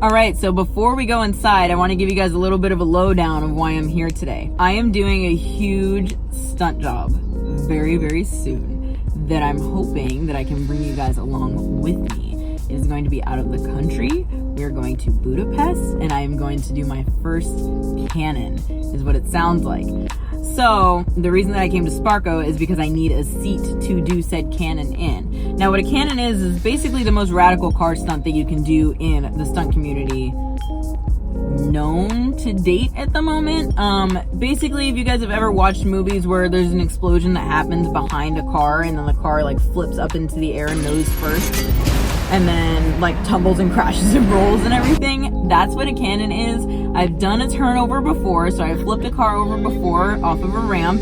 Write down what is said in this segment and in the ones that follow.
All right, so before we go inside, I want to give you guys a little bit of a lowdown of why I'm here today. I am doing a huge stunt job very, very soon that I'm hoping that I can bring you guys along with me. It is going to be out of the country. We're going to Budapest, and I am going to do my first cannon, is what it sounds like. So the reason that I came to Sparko is because I need a seat to do said cannon in. Now what a cannon is basically the most radical car stunt that you can do in the stunt community known to date at the moment. Basically, if you guys have ever watched movies where there's an explosion that happens behind a car and then the car like flips up into the air nose first and then like tumbles and crashes and rolls and everything, that's what a cannon is. I've done a turnover before, so I flipped a car over before off of a ramp.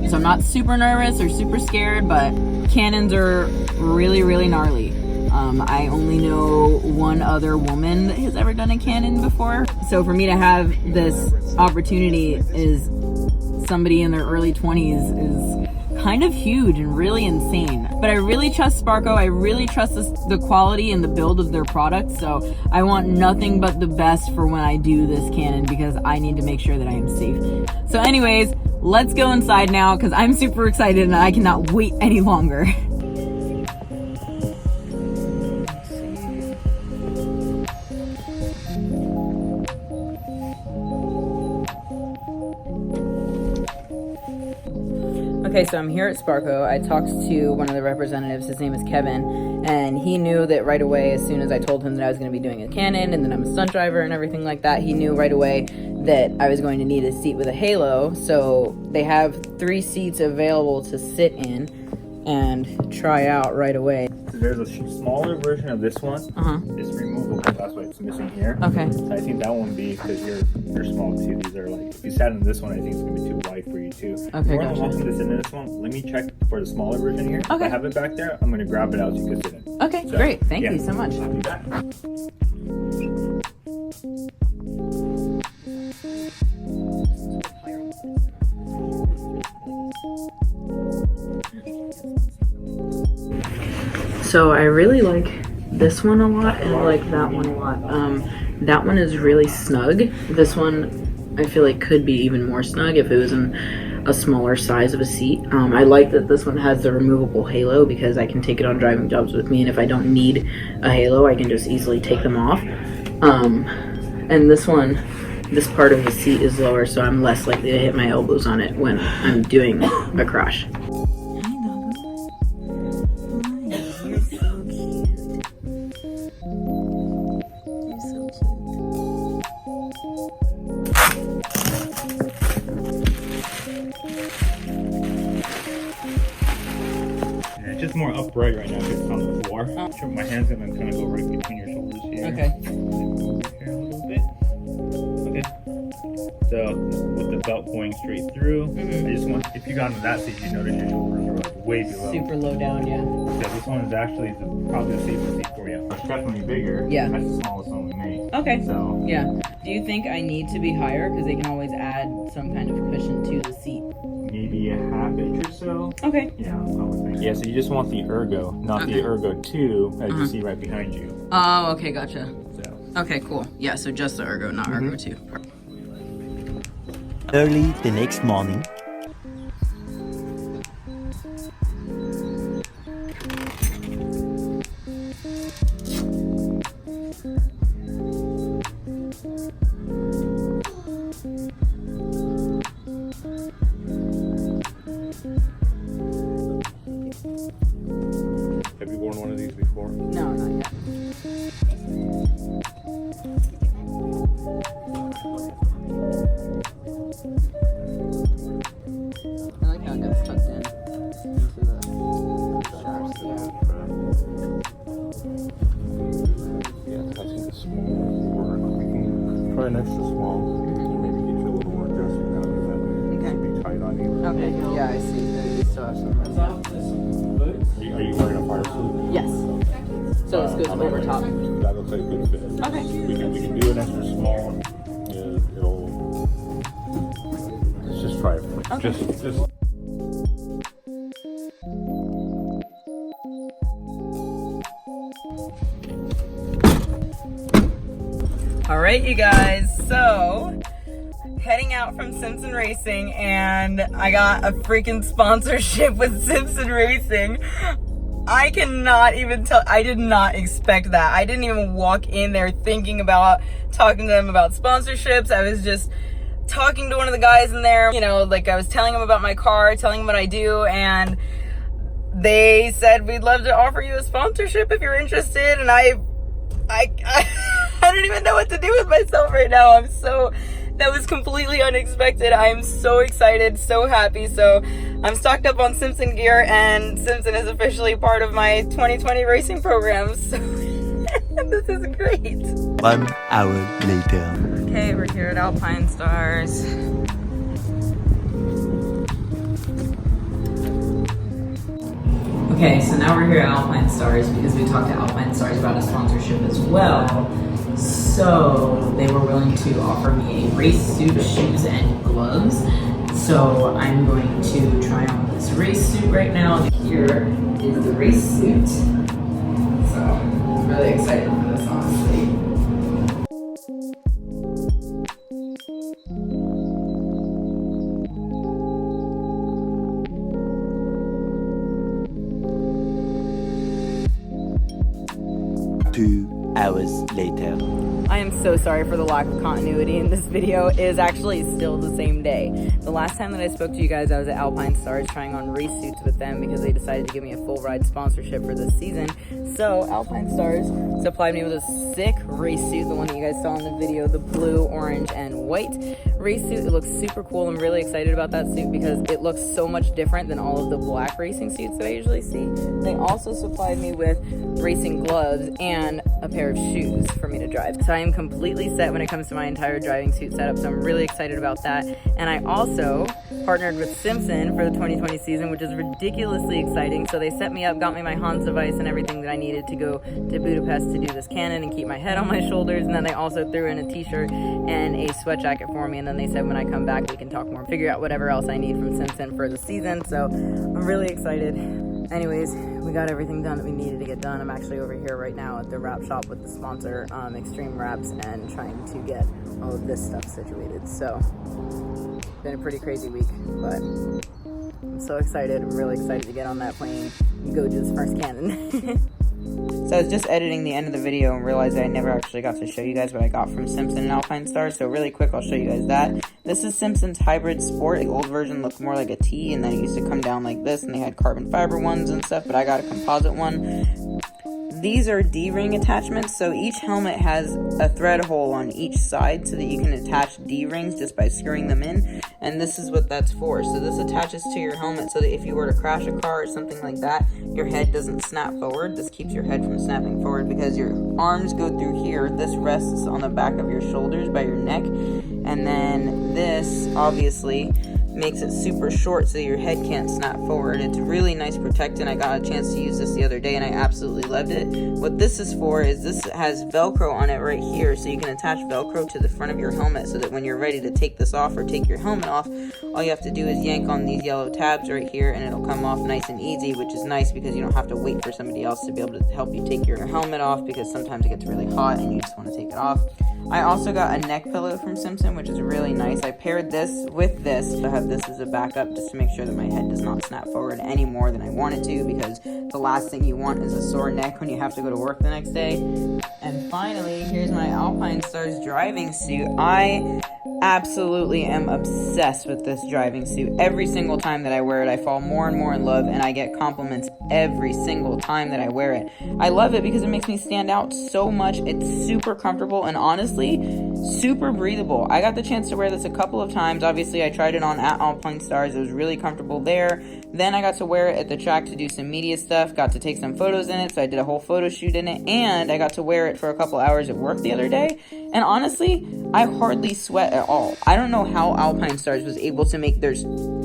So I'm not super nervous or super scared, but cannons are really, really gnarly. I only know one other woman that has ever done a cannon before. So for me to have this opportunity is somebody in their early 20s is kind of huge and really insane. But I really trust Sparko. I really trust the quality and the build of their products. So I want nothing but the best for when I do this cannon because I need to make sure that I am safe. So anyways, let's go inside now because I'm super excited and I cannot wait any longer. Okay, so I'm here at Sparko. I talked to one of the representatives, his name is Kevin, and he knew that right away, as soon as I told him that I was going to be doing a cannon and that I'm a stunt driver and everything like that, he knew right away that I was going to need a seat with a halo. So they have 3 seats available to sit in and try out right away. So there's a smaller version of this one. It's removable, that's why it's missing here. Okay. So I think that one would be because you're small too. These are like, if you sat in this one, I think it's gonna be too wide for you too. Okay, More gotcha. welcome to sit in this one. Let me check for the smaller version here. Okay. If I have it back there, I'm gonna grab it out so you can sit in. Okay, So, great. Thank yeah. you so much. I'll be back. So I really like this one a lot and I like that one a lot. That one is really snug. This one I feel like could be even more snug if it was in a smaller size of a seat. I like that this one has the removable halo because I can take it on driving jobs with me, and if I don't need a halo I can just easily take them off. And this one, this part of the seat is lower, so I'm less likely to hit my elbows on it when I'm doing a crash. It's just more upright right now because it's on the floor. Sure, my hand's gonna kind of go right between your shoulders here. Okay. Move your hair a little bit. Okay. So with the belt going straight through, I just want, if you got into that seat, you notice your shoulders are like way below. Super low down, yeah. So this one is actually probably the safest seat for you. It's definitely bigger. Yeah. That's the smallest one we made. Okay. So Yeah. Do you think I need to be higher? Because they can always add some kind of cushion to the seat. maybe a half inch or so. Okay. Yeah, I would think. Yeah, so you just want the Ergo, not the Ergo 2, as you see right behind you. Oh, okay, gotcha. So. Okay, cool. Yeah, so just the Ergo, not Ergo 2. Early the next morning. Have you worn one of these before? No, not yet. I like how it gets tucked in into the shafts. Yeah, I think it's small work. Probably an extra small. Maybe get you a little more adjustment out of that. Okay. Be tight on you. Okay, yeah, I see. They still have some room. Are you wearing a fire suit? Yes. So this goes over top. That looks like a good fit. Okay. We can do an extra small one. Yeah, it'll. Let's just try it. Okay. Just. All right, you guys, so heading out from Simpson Racing, and I got a freaking sponsorship with Simpson Racing. I cannot even tell, I did not expect that. I didn't even walk in there thinking about talking to them about sponsorships. I was just talking to one of the guys in there, you know, like I was telling him about my car, telling him what I do, and they said, we'd love to offer you a sponsorship if you're interested. And I don't even know what to do with myself right now. That was completely unexpected. I am so excited, so happy. So I'm stocked up on Simpson gear, and Simpson is officially part of my 2020 racing program. So this is great. 1 hour later. Okay, we're here at Alpinestars. Okay, so now we're here at Alpinestars because we talked to Alpinestars about a sponsorship as well. So they were willing to offer me a race suit, shoes, and gloves. So I'm going to try on this race suit right now. Here is the race suit. So I'm really excited for this, honestly. Hours later. I am so sorry for the lack of continuity in this video. It is actually still the same day. The last time that I spoke to you guys, I was at Alpinestars trying on race suits with them because they decided to give me a full ride sponsorship for this season. So Alpinestars supplied me with a sick race suit, the one that you guys saw in the video, the blue, orange, and white race suit. It looks super cool. I'm really excited about that suit because it looks so much different than all of the black racing suits that I usually see. They also supplied me with racing gloves and a pair of shoes for me to drive. So I am completely set when it comes to my entire driving suit setup, so I'm really excited about that. And I also partnered with Simpson for the 2020 season, which is ridiculously exciting. So they set me up, got me my Hans device and everything that I needed to go to Budapest to do this cannon and keep my head on my shoulders. And then they also threw in a t-shirt and a sweat jacket for me. And then they said when I come back, we can talk more, figure out whatever else I need from Simpson for the season. So I'm really excited. Anyways, we got everything done that we needed to get done. I'm actually over here right now at the wrap shop with the sponsor, Extreme Wraps, and trying to get all of this stuff situated. So, been a pretty crazy week, but I'm so excited. I'm really excited to get on that plane and go do this first cannon. So I was just editing the end of the video and realized that I never actually got to show you guys what I got from Simpson and Alpinestars. So really quick, I'll show you guys that. This is Simpson's Hybrid Sport. The old version looked more like a T, and then it used to come down like this, and they had carbon fiber ones and stuff, but I got a composite one. These are D-ring attachments, so each helmet has a thread hole on each side so that you can attach D-rings just by screwing them in, and this is what that's for. So this attaches to your helmet so that if you were to crash a car or something like that, your head doesn't snap forward. This keeps your head from snapping forward because your arms go through here. This rests on the back of your shoulders by your neck, and then this obviously makes it super short so your head can't snap forward. It's really nice protectant. I got a chance to use this the other day and I absolutely loved it. What this is for is this has Velcro on it right here, so you can attach Velcro to the front of your helmet so that when you're ready to take this off or take your helmet off, all you have to do is yank on these yellow tabs right here and it'll come off nice and easy, which is nice because you don't have to wait for somebody else to be able to help you take your helmet off, because sometimes it gets really hot and you just want to take it off. I also got a neck pillow from Simpson, which is really nice. I paired this with this to have this as a backup just to make sure that my head does not snap forward any more than I want it to, because the last thing you want is a sore neck when you have to go to work the next day. And finally, here's my Alpinestars driving suit. I absolutely am obsessed with this driving suit. Every single time that I wear it, I fall more and more in love, and I get compliments every single time that I wear it. I love it because it makes me stand out so much. It's super comfortable and honestly super breathable. I got the chance to wear this a couple of times. Obviously, I tried it on at Alpinestars. It was really comfortable there. Then I got to wear it at the track to do some media stuff, got to take some photos in it, so I did a whole photo shoot in it, and I got to wear it for a couple hours at work the other day, and honestly, I hardly sweat at all. I don't know how Alpinestars was able to make their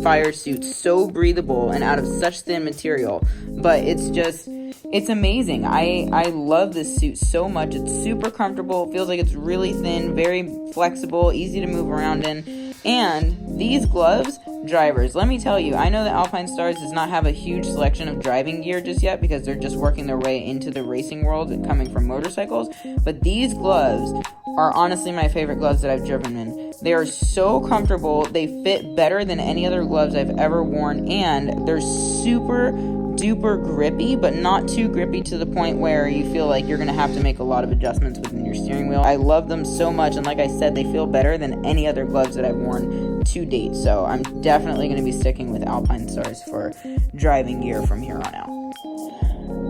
fire suits so breathable and out of such thin material, but it's amazing. I love this suit so much. It's super comfortable. It feels like it's really thin, very flexible, easy to move around in. And These gloves, drivers, let me tell you, I know that Alpinestars does not have a huge selection of driving gear just yet because they're just working their way into the racing world and coming from motorcycles, but these gloves are honestly my favorite gloves that I've driven in. They are so comfortable, they fit better than any other gloves I've ever worn, and they're super duper grippy, but not too grippy to the point where you feel like you're gonna have to make a lot of adjustments within your steering wheel. I love them so much, and like I said, they feel better than any other gloves that I've worn to date, so I'm definitely gonna be sticking with Alpinestars for driving gear from here on out.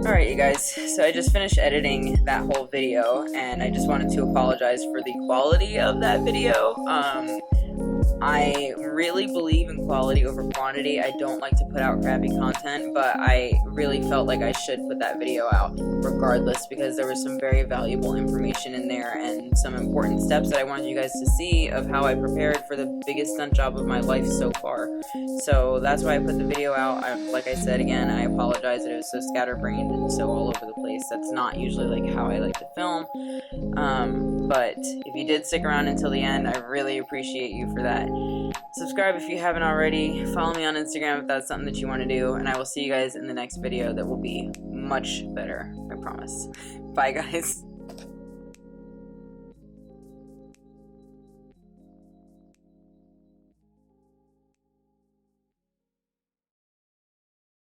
Alright, you guys, so I just finished editing that whole video, and I just wanted to apologize for the quality of that video. I really believe in quality over quantity. I don't like to put out crappy content, but I really felt like I should put that video out regardless because there was some very valuable information in there and some important steps that I wanted you guys to see of how I prepared for the biggest stunt job of my life so far. So that's why I put the video out. Like I said again, I apologize that it was so scatterbrained and so all over the place. That's not usually like how I like to film. But if you did stick around until the end, I really appreciate you for that. Subscribe if you haven't already. Follow me on Instagram if that's something that you want to do. And I will see you guys in the next video that will be much better, I promise. Bye, guys.